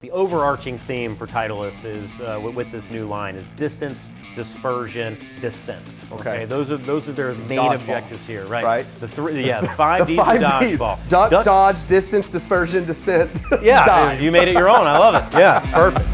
The overarching theme for Titleist is with this new line is distance, dispersion, descent. Okay, those are their main objectives here, right? The 5 Ds of dodgeball. Duck, dodge, distance, dispersion, descent. Yeah, dive. you made it your own. I love it. Yeah, it's perfect.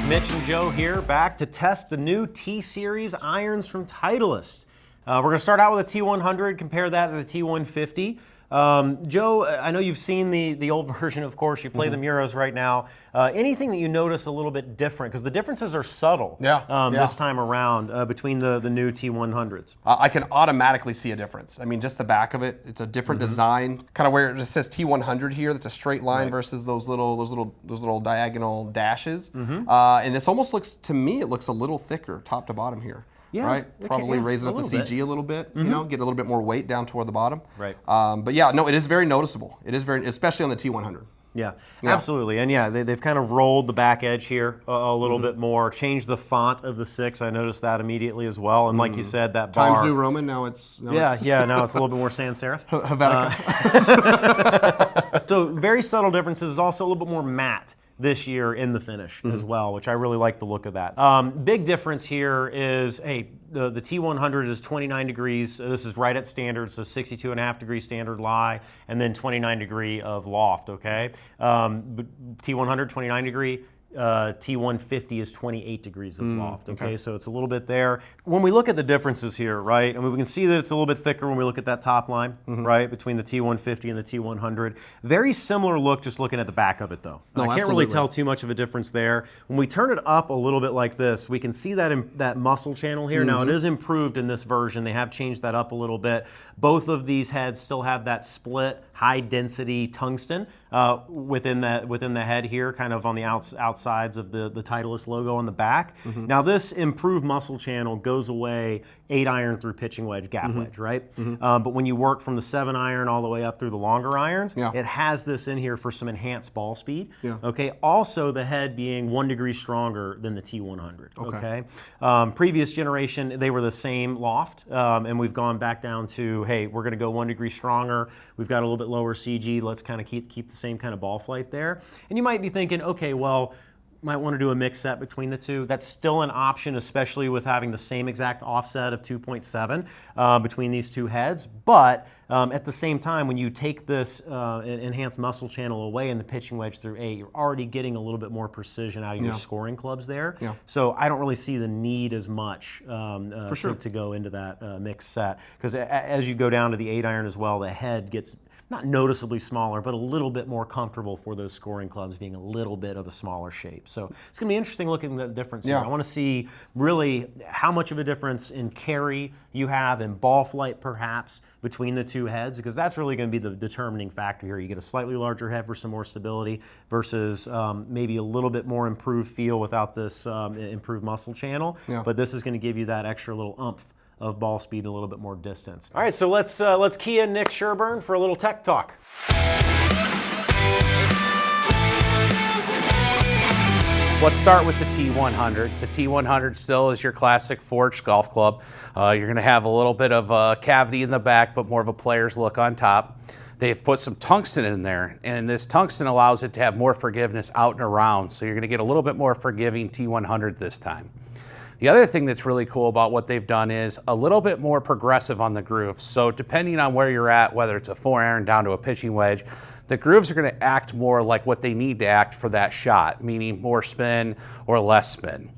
Mitch and Joe here, back to test the new T-Series irons from Titleist. We're going to start out with a T100, compare that to the T150. Joe, I know you've seen the old version, of course. You play the Muros right now. Anything that you notice a little bit different? Because the differences are subtle this time around between the new T100s. I can automatically see a difference. I mean, just the back of it, it's a different design. Kind of where it just says T100 here, that's a straight line versus those little diagonal dashes. And this almost looks, to me, it looks a little thicker top to bottom here. Yeah, right? Probably raising up the CG a little bit, you know, get a little bit more weight down toward the bottom. Right. But yeah, no, it is very noticeable. It is very, especially on the T100. Yeah, absolutely. And yeah, they've kind of rolled the back edge here a little bit more, changed the font of the 6. I noticed that immediately as well. And like you said, that bar. Times New Roman, now it's... Now it's a little bit more sans serif. Helvetica. So very subtle differences. It's also a little bit more matte this year in the finish as well, which I really like the look of that. Big difference here is, hey, the T100 is 29 degrees. This is right at standard, so 62.5 degree standard lie, and then 29 degree of loft, okay? T100, 29 degree. T150 is 28 degrees of loft, okay? So it's a little bit there. When we look at the differences here, right, I mean, we can see that it's a little bit thicker when we look at that top line, right, between the T150 and the T100. Very similar look just looking at the back of it, though. I can't really tell too much of a difference there. When we turn it up a little bit like this, we can see that muscle channel here. Now, it is improved in this version. They have changed that up a little bit. Both of these heads still have that split high-density tungsten within the head here, kind of on the outsides of the Titleist logo on the back. Now this improved muscle channel goes away 8-iron through pitching wedge, gap wedge, right? But when you work from the 7-iron all the way up through the longer irons, it has this in here for some enhanced ball speed. Okay. Also, the head being 1 degree stronger than the T100. Okay. Previous generation, they were the same loft, and we've gone back down to, hey, we're going to go 1 degree stronger. We've got a little bit lower CG. Let's kind of keep the same kind of ball flight there. And you might be thinking, okay, well, might want to do a mix set between the two. That's still an option, especially with having the same exact offset of 2.7 between these two heads. But at the same time, when you take this enhanced muscle channel away and the pitching wedge through 8, you're already getting a little bit more precision out of your scoring clubs there. So I don't really see the need as much to go into that mix set. Because as you go down to the 8-iron as well, the head gets not noticeably smaller, but a little bit more comfortable for those scoring clubs being a little bit of a smaller shape. So it's going to be interesting looking at the difference here. I want to see really how much of a difference in carry you have in ball flight perhaps between the two heads, because that's really going to be the determining factor here. You get a slightly larger head for some more stability versus maybe a little bit more improved feel without this improved muscle channel. But this is going to give you that extra little oomph of ball speed and a little bit more distance. All right, so let's key in Nick Sherburne for a little tech talk. Let's start with the T100. The T100 still is your classic forged golf club. You're going to have a little bit of a cavity in the back, but more of a player's look on top. They've put some tungsten in there, and this tungsten allows it to have more forgiveness out and around, so you're going to get a little bit more forgiving T100 this time. The other thing that's really cool about what they've done is a little bit more progressive on the grooves. So depending on where you're at, whether it's a 4-iron down to a pitching wedge, the grooves are going to act more like what they need to act for that shot, meaning more spin or less spin.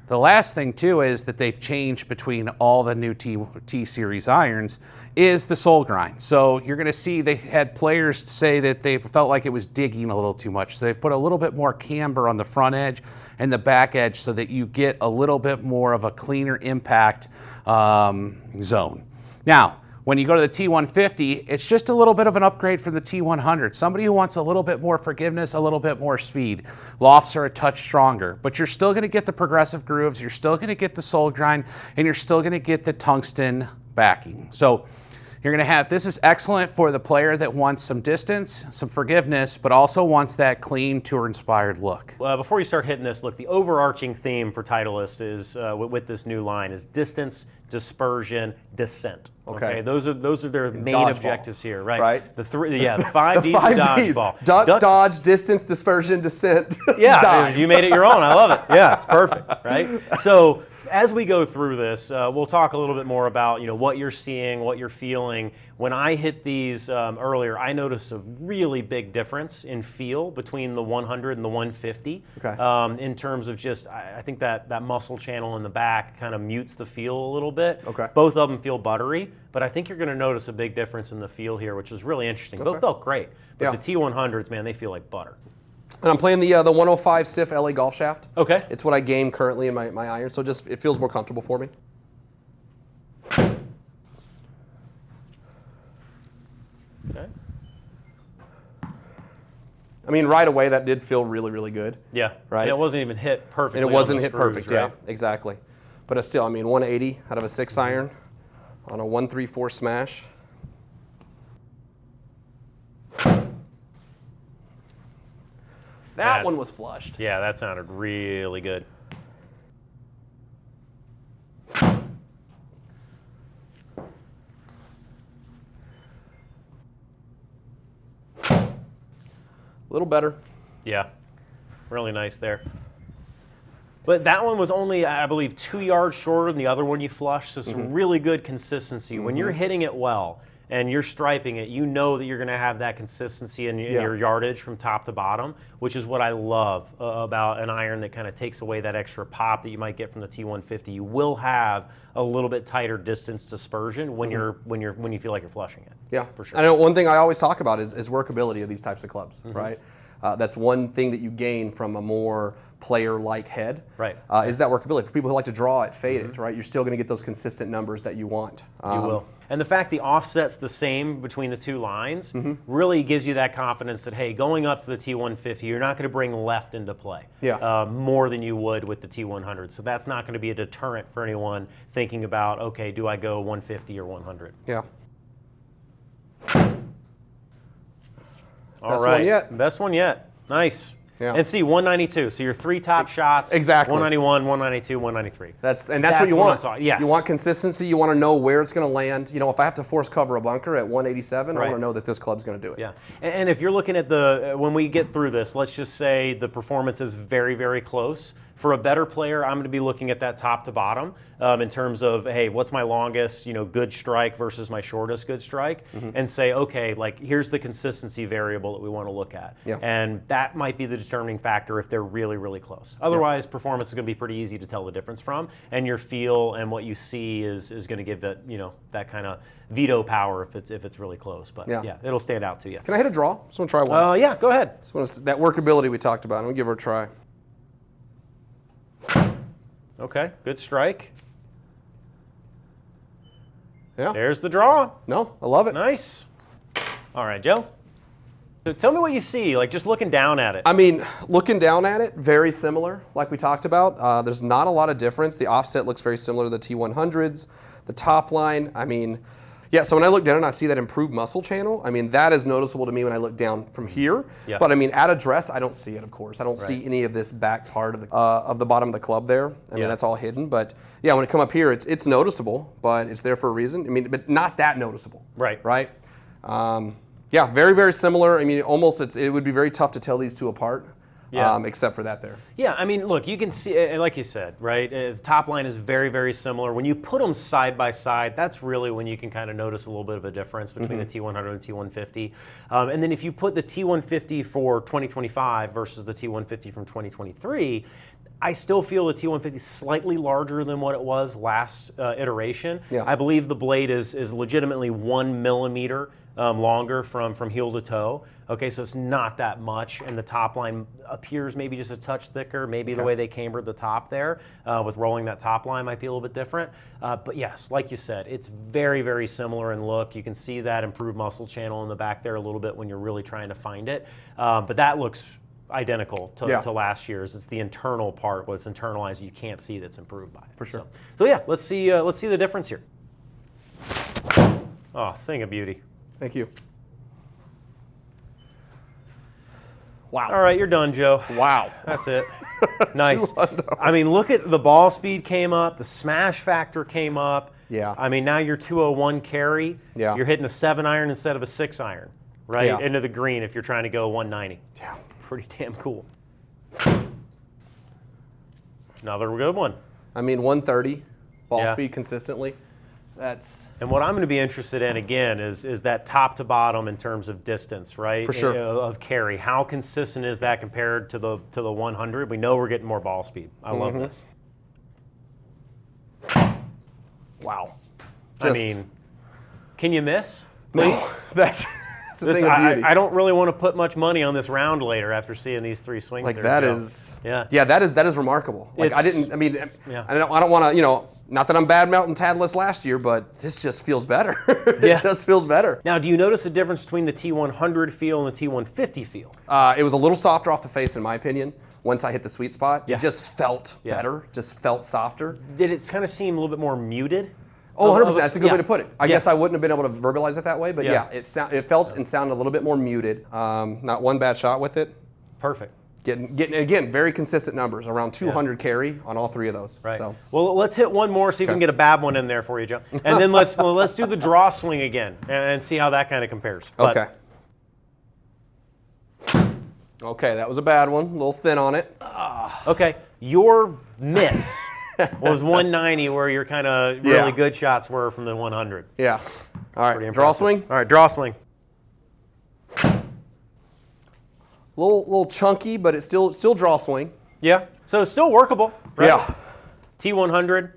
The last thing too is that they've changed between all the new T-Series irons is the sole grind. So you're going to see they had players say that they felt like it was digging a little too much. So they've put a little bit more camber on the front edge and the back edge so that you get a little bit more of a cleaner impact zone. Now, when you go to the T150, it's just a little bit of an upgrade from the T100. Somebody who wants a little bit more forgiveness, a little bit more speed. Lofts are a touch stronger, but you're still going to get the progressive grooves, you're still going to get the sole grind, and you're still going to get the tungsten backing. So You're going to have, this is excellent for the player that wants some distance, some forgiveness, but also wants that clean, tour-inspired look. Before you start hitting this, look, the overarching theme for Titleist is, with this new line, is distance, dispersion, descent. Okay. Those are their main Dodgeball. objectives here, right? Right. The 5 Ds of dodgeball. Duck, dodge, distance, dispersion, descent. Yeah, dive. you made it your own. I love it. Yeah, it's perfect, right? So as we go through this, we'll talk a little bit more about what you're seeing, what you're feeling. When I hit these earlier, I noticed a really big difference in feel between the 100 and the 150. Okay. In terms of just, I think that muscle channel in the back kind of mutes the feel a little bit. Okay. Both of them feel buttery, but I think you're going to notice a big difference in the feel here, which is really interesting. Both felt great, but Yeah. the T100s, man, they feel like butter. And I'm playing the 105 stiff LA golf shaft. Okay. It's what I game currently in my iron, so just it feels more comfortable for me. Okay. I mean, right away that did feel really, really good. Yeah. Right. And it wasn't even hit perfectly. And it wasn't on the hit screws, perfect, right? yeah, exactly. But it's still, I mean, 180 out of a 6 iron on a 134 smash. That one was flushed. Yeah, that sounded really good. A little better. Yeah, really nice there. But that one was only, I believe, 2 yards shorter than the other one you flushed, so some really good consistency. When you're hitting it well and you're striping it, you know that you're going to have that consistency in your yardage from top to bottom, which is what I love about an iron that kind of takes away that extra pop that you might get from the T150. You will have a little bit tighter distance dispersion when you feel like you're flushing it. Yeah, for sure. I know one thing I always talk about is workability of these types of clubs, right? That's one thing that you gain from a more player-like head. Right. Is that workability. For people who like to draw it, fade it, right? You're still going to get those consistent numbers that you want. You will. And the fact the offset's the same between the two lines really gives you that confidence that, hey, going up to the T150, you're not going to bring left into play more than you would with the T100. So that's not going to be a deterrent for anyone thinking about, okay, do I go 150 or 100? Yeah. All Best right. one yet. Best one yet. Nice. Yeah. And see, 192. So your 3 top shots. Exactly. 191, 192, 193. That's what you want. Yes. You want consistency. You want to know where it's going to land. You know, if I have to force cover a bunker at 187, I want to know that this club's going to do it. Yeah. And if you're looking at when we get through this, let's just say the performance is very, very close. For a better player, I'm going to be looking at that top to bottom in terms of, hey, what's my longest, good strike versus my shortest good strike, and say, okay, like here's the consistency variable that we want to look at, and that might be the determining factor if they're really, really close. Otherwise, performance is going to be pretty easy to tell the difference from, and your feel and what you see is going to give it, that kind of veto power if it's really close. But yeah, it'll stand out to you. Can I hit a draw? Just want to try once. Yeah, go ahead. That workability we talked about. I'm going to give her a try. Okay, good strike. Yeah. There's the draw. No, I love it. Nice. All right, Joe. So tell me what you see, like just looking down at it. I mean, looking down at it, very similar, like we talked about. There's not a lot of difference. The offset looks very similar to the T100s. The top line, I mean, yeah, so when I look down and I see that improved muscle channel, I mean, that is noticeable to me when I look down from here. Yeah. But I mean, at address, I don't see it, of course. I don't see any of this back part of the bottom of the club there. I mean, that's all hidden. But yeah, when it come up here, it's noticeable, but it's there for a reason. I mean, but not that noticeable. Right. Right? Yeah, very, very similar. I mean, almost it would be very tough to tell these two apart. Except for that there. Yeah, I mean, look, you can see, like you said, right? The top line is very, very similar. When you put them side by side, that's really when you can kind of notice a little bit of a difference between the T100 and T150. And then if you put the T150 for 2025 versus the T150 from 2023, I still feel the T150 is slightly larger than what it was last iteration. Yeah. I believe the blade is legitimately 1 millimeter longer from heel to toe. Okay, so it's not that much, and the top line appears maybe just a touch thicker. Maybe the way they cambered the top there with rolling that top line might be a little bit different. But yes, like you said, it's very, very similar in look. You can see that improved muscle channel in the back there a little bit when you're really trying to find it. But that looks identical to last year's. It's the internal part, what's internalized, you can't see that's improved by it. For sure. So yeah, let's see the difference here. Oh, thing of beauty. Thank you. Wow. All right, you're done, Joe. Wow. That's it. Nice. I mean, look at the ball speed came up, the smash factor came up. Yeah. I mean, now you're 201 carry. Yeah. You're hitting a 7-iron instead of a 6-iron, right? Yeah. Into the green if you're trying to go 190. Yeah. Pretty damn cool. Another good one. I mean, 130 ball Yeah. speed consistently. That's And what I'm going to be interested in again is that top to bottom in terms of distance, right? For sure. Of carry. How consistent is that compared to the 100? We know we're getting more ball speed. I love this. Wow. I mean, can you miss? no. That's the This, thing of beauty. I don't really want to put much money on this round later after seeing these 3 swings. Like there, that Joe. is. Yeah. Yeah, that is remarkable. Like I It's- didn't. I mean, Yeah. I don't want to. Not that I'm bad mounting Titleist last year, but this just feels better. It Yeah. just feels better. Now, do you notice a difference between the T100 feel and the T150 feel? It was a little softer off the face, in my opinion. Once I hit the sweet spot, Yeah. it just felt Yeah. better. Just felt softer. Did it kind of seem a little bit more muted? Oh, Of- 100%. of That's a good yeah. way to put it. I Yeah. guess I wouldn't have been able to verbalize it that way, but Yeah. yeah, it felt and sounded a little bit more muted. Not one bad shot with it. Perfect. Getting again, very consistent numbers, around 200 carry on all 3 of those. Right. So. Well, let's hit one more, see if we can get a bad one in there for you, Joe. And then let's do the draw swing again and see how that kind of compares. But Okay. Okay, that was a bad one. A little thin on it. Okay, your miss was 190, where your kind of really Yeah. good shots were from the 100. Yeah. All right. Pretty Draw impressive. swing. All right, draw swing. Little chunky, but it's still draw swing. Yeah, so it's still workable, right? Yeah. T100,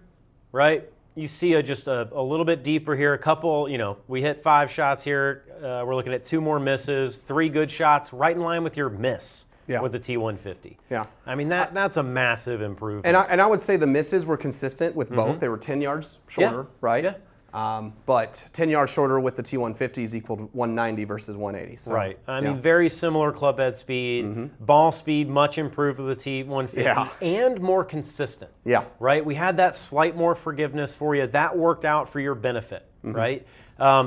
right? You see just a little bit deeper here. A couple, we hit 5 shots here. We're looking at 2 more misses, 3 good shots, right in line with your miss Yeah. with the T150. Yeah. I mean, that's a massive improvement. And I would say the misses were consistent with both. They were 10 yards shorter, Yeah. right? Yeah. But 10 yards shorter with the T150s equaled 190 versus 180. So, Right. I yeah. mean, very similar club head speed. Ball speed much improved with the T150 Yeah. and more consistent. Yeah. Right? We had that slight more forgiveness for you. That worked out for your benefit, right?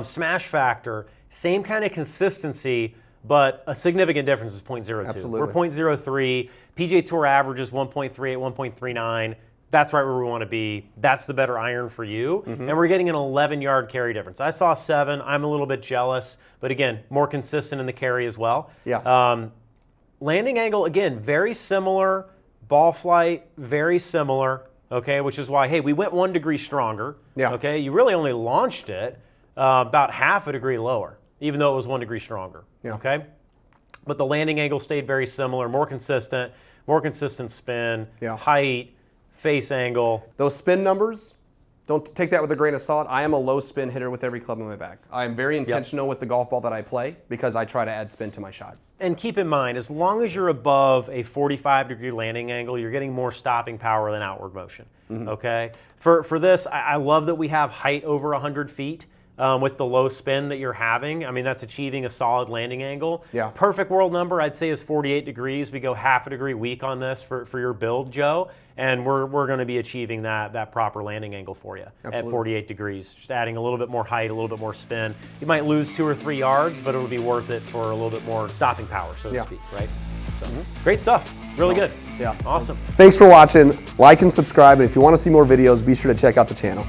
Smash factor, same kind of consistency, but a significant difference is 0.02. Absolutely. We're 0.03. PGA Tour average is 1.38, 1.39. That's right where we want to be. That's the better iron for you. And we're getting an 11-yard carry difference. I saw 7. I'm a little bit jealous. But again, more consistent in the carry as well. Yeah. Landing angle, again, very similar. Ball flight, very similar. Okay, which is why, hey, we went 1 degree stronger. Yeah. Okay, you really only launched it about half a degree lower, even though it was 1 degree stronger. Yeah. Okay, but the landing angle stayed very similar, more consistent spin, Yeah. height, face angle. Those spin numbers, don't take that with a grain of salt. I am a low spin hitter with every club in my bag. I am very intentional with the golf ball that I play because I try to add spin to my shots. And keep in mind, as long as you're above a 45-degree landing angle, you're getting more stopping power than outward motion. Okay. For this, I love that we have height over 100 feet. With the low spin that you're having, I mean, that's achieving a solid landing angle. Yeah. Perfect world number, I'd say, is 48 degrees. We go half a degree weak on this for your build, Joe, and we're going to be achieving that proper landing angle for you at 48 degrees. Just adding a little bit more height, a little bit more spin. You might lose 2 or 3 yards, but it'll be worth it for a little bit more stopping power, so to speak, right? So, great stuff. Really good. Yeah. Awesome. Thanks for watching. Like and subscribe. And if you want to see more videos, be sure to check out the channel.